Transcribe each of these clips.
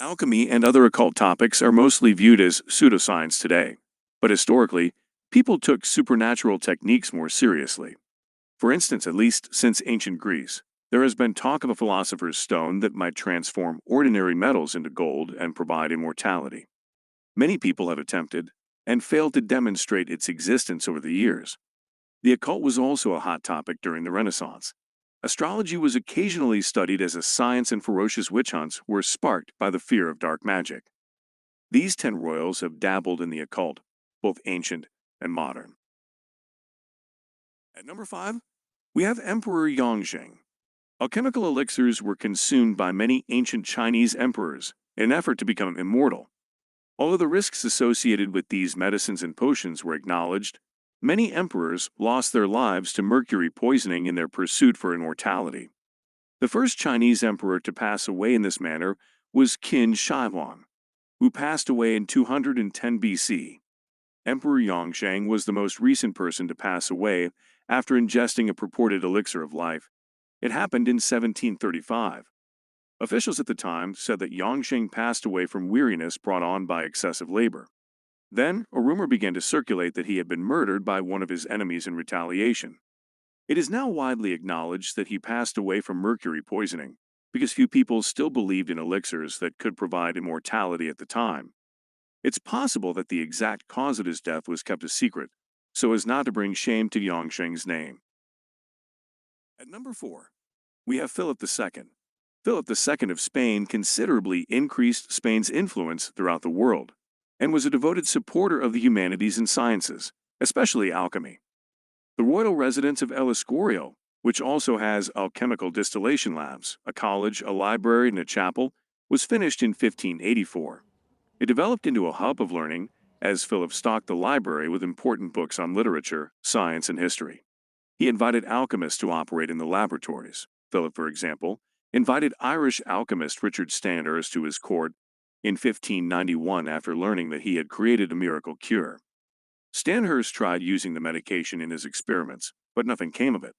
Alchemy and other occult topics are mostly viewed as pseudoscience today, but historically, people took supernatural techniques more seriously. For instance, at least since ancient Greece, there has been talk of a philosopher's stone that might transform ordinary metals into gold and provide immortality. Many people have attempted and failed to demonstrate its existence over the years. The occult was also a hot topic during the Renaissance. Astrology was occasionally studied as a science, and ferocious witch hunts were sparked by the fear of dark magic. These 10 royals have dabbled in the occult, both ancient and modern. At number 5, we have Emperor Yongzheng. Alchemical elixirs were consumed by many ancient Chinese emperors in an effort to become immortal. Although the risks associated with these medicines and potions were acknowledged, many emperors lost their lives to mercury poisoning in their pursuit for immortality. The first Chinese emperor to pass away in this manner was Qin Shi Huang, who passed away in 210 BC. Emperor Yongzheng was the most recent person to pass away after ingesting a purported elixir of life. It happened in 1735. Officials at the time said that Yongzheng passed away from weariness brought on by excessive labor. Then, a rumor began to circulate that he had been murdered by one of his enemies in retaliation. It is now widely acknowledged that he passed away from mercury poisoning, because few people still believed in elixirs that could provide immortality at the time. It's possible that the exact cause of his death was kept a secret, so as not to bring shame to Yongzheng's name. At number 4, we have Philip II. Philip II of Spain considerably increased Spain's influence throughout the world, and was a devoted supporter of the humanities and sciences, especially alchemy. The royal residence of El Escorial, which also has alchemical distillation labs, a college, a library, and a chapel, was finished in 1584. It developed into a hub of learning as Philip stocked the library with important books on literature, science, and history. He invited alchemists to operate in the laboratories. Philip, for example, invited Irish alchemist Richard Stanhurst to his court in 1591 after learning that he had created a miracle cure. Stanhurst tried using the medication in his experiments, but nothing came of it.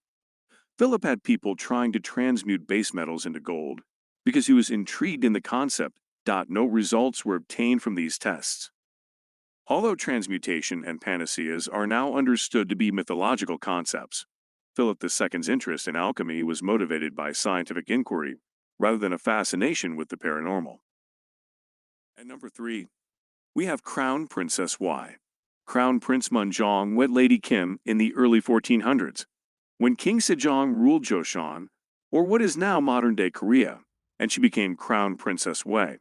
Philip had people trying to transmute base metals into gold because he was intrigued in the concept. No results were obtained from these tests. Although transmutation and panaceas are now understood to be mythological concepts, Philip II's interest in alchemy was motivated by scientific inquiry rather than a fascination with the paranormal. At number 3, we have Crown Princess Y. Crown Prince Munjong wed Lady Kim in the early 1400s, when King Sejong ruled Joseon, or what is now modern-day Korea, and she became Crown Princess Wei.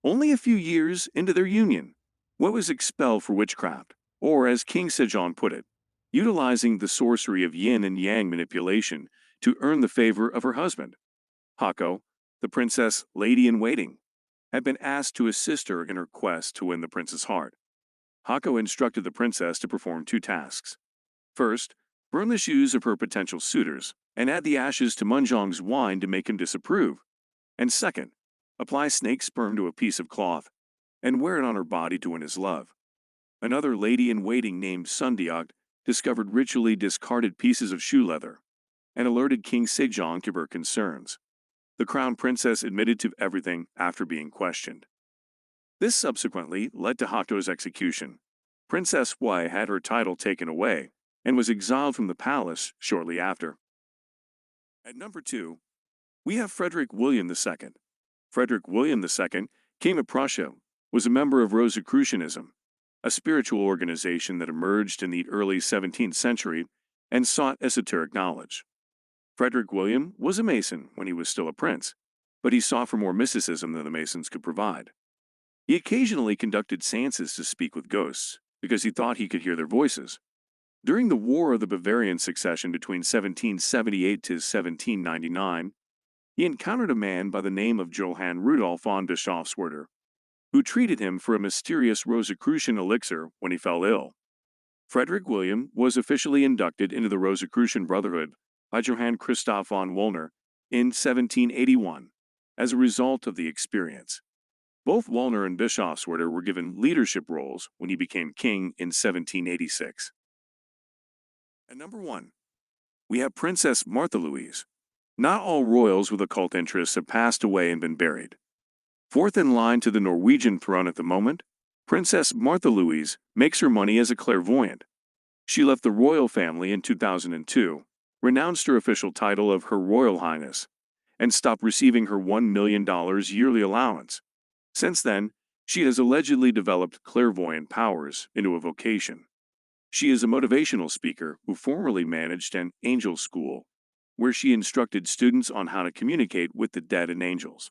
Only a few years into their union, Wei was expelled for witchcraft, or as King Sejong put it, utilizing the sorcery of yin and yang manipulation to earn the favor of her husband. Hako, the princess lady-in-waiting, had been asked to assist her in her quest to win the prince's heart. Hako instructed the princess to perform 2 tasks. First, burn the shoes of her potential suitors, and add the ashes to Munjong's wine to make him disapprove. And second, apply snake sperm to a piece of cloth, and wear it on her body to win his love. Another lady-in-waiting named Sundeok discovered ritually discarded pieces of shoe leather, and alerted King Sejong to her concerns. The crown princess admitted to everything after being questioned. This subsequently led to Hako's execution. Princess Wei had her title taken away, and was exiled from the palace shortly after. At number 2, we have Frederick William II. Frederick William II, King of Prussia, was a member of Rosicrucianism, a spiritual organization that emerged in the early 17th century and sought esoteric knowledge. Frederick William was a Mason when he was still a prince, but he sought for more mysticism than the Masons could provide. He occasionally conducted seances to speak with ghosts, because he thought he could hear their voices. During the War of the Bavarian Succession between 1778 to 1799, he encountered a man by the name of Johann Rudolf von Bischofswerder, who treated him for a mysterious Rosicrucian elixir when he fell ill. Frederick William was officially inducted into the Rosicrucian Brotherhood by Johann Christoph von Wollner in 1781 as a result of the experience. Both Wollner and Bischofswerder were given leadership roles when he became king in 1786. At number 1, we have Princess Martha Louise. Not all royals with occult interests have passed away and been buried. Fourth in line to the Norwegian throne at the moment, Princess Martha Louise makes her money as a clairvoyant. She left the royal family in 2002, renounced her official title of Her Royal Highness, and stopped receiving her $1 million yearly allowance. Since then, she has allegedly developed clairvoyant powers into a vocation. She is a motivational speaker who formerly managed an angel school, where she instructed students on how to communicate with the dead and angels.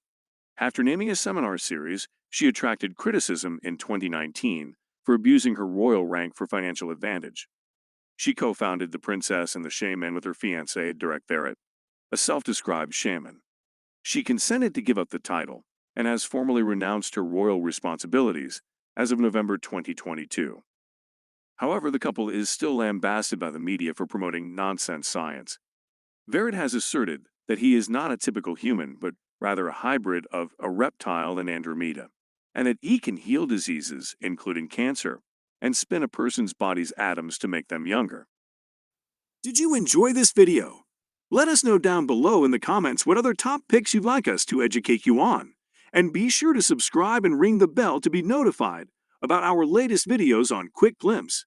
After naming a seminar series, she attracted criticism in 2019 for abusing her royal rank for financial advantage. She co-founded The Princess and the Shaman with her fiancé, Derek Barrett, a self-described shaman. She consented to give up the title and has formally renounced her royal responsibilities as of November 2022. However, the couple is still lambasted by the media for promoting nonsense science. Barrett has asserted that he is not a typical human, but rather a hybrid of a reptile and Andromeda, and that he can heal diseases, including cancer, and spin a person's body's atoms to make them younger. Did you enjoy this video? Let us know down below in the comments what other top picks you'd like us to educate you on. And be sure to subscribe and ring the bell to be notified about our latest videos on Quick Glimpse.